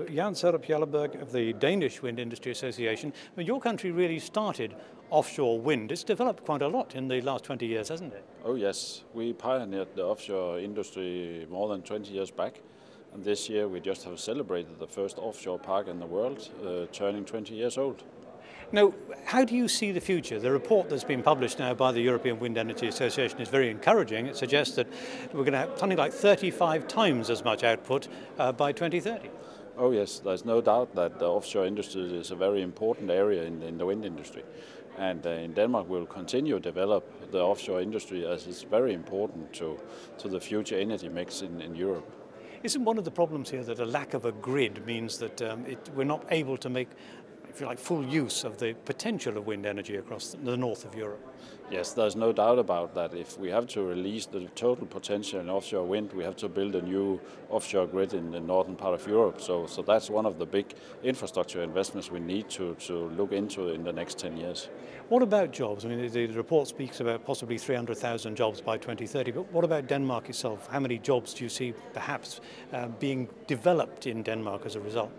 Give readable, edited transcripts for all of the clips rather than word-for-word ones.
Jan Hylleberg of the Danish Wind Industry Association. Your country really started offshore wind. It's developed quite a lot in the last 20 years, hasn't it? Oh yes, we pioneered the offshore industry more than 20 years back. And this year we just have celebrated the first offshore park in the world, turning 20 years old. Now, how do you see the future? The report that's been published now by the European Wind Energy Association is very encouraging. It suggests that we're going to have something like 35 times as much output by 2030. Oh yes, there's no doubt that the offshore industry is a very important area in the wind industry. And in Denmark we'll continue to develop the offshore industry as it's very important to the future energy mix in Europe. Isn't one of the problems here that a lack of a grid means that we're not able to make, if you like, full use of the potential of wind energy across the north of Europe? Yes, there's no doubt about that. If we have to release the total potential in offshore wind, we have to build a new offshore grid in the northern part of Europe. So that's one of the big infrastructure investments we need to look into in the next 10 years. What about jobs? I mean, the report speaks about possibly 300,000 jobs by 2030, but what about Denmark itself? How many jobs do you see perhaps being developed in Denmark as a result?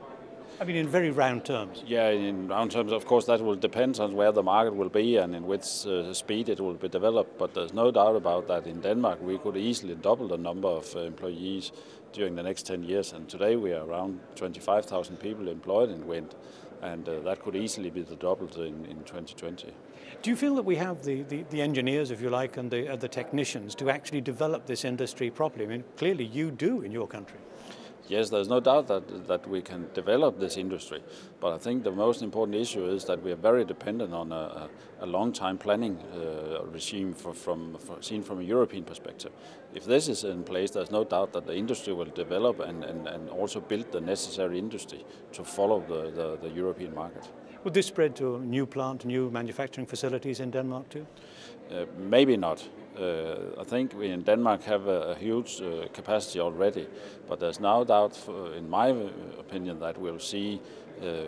I mean, in very round terms. Yeah, in round terms, of course, that will depend on where the market will be and in which speed it will be developed. But there's no doubt about that in Denmark we could easily double the number of employees during the next 10 years. And today we are around 25,000 people employed in wind. And that could easily be doubled in 2020. Do you feel that we have the engineers, if you like, and the technicians to actually develop this industry properly? I mean, clearly you do in your country. Yes, there's no doubt that we can develop this industry, but I think the most important issue is that we are very dependent on a long-time planning regime seen from a European perspective. If this is in place, there's no doubt that the industry will develop and also build the necessary industry to follow the European market. Would this spread to a new plant, new manufacturing facilities in Denmark too? Maybe not. I think we in Denmark have a huge capacity already, but there's no doubt, in my opinion, that we'll see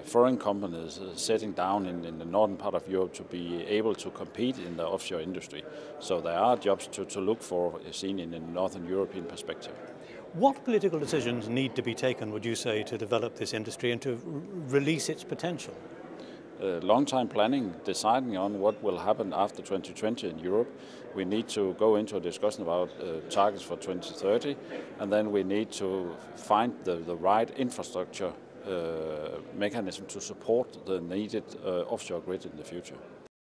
foreign companies setting down in the northern part of Europe to be able to compete in the offshore industry. So there are jobs to look for seen in the northern European perspective. What political decisions need to be taken, would you say, to develop this industry and to release its potential? Long-time planning, deciding on what will happen after 2020 in Europe. We need to go into a discussion about targets for 2030, and then we need to find the right infrastructure mechanism to support the needed offshore grid in the future.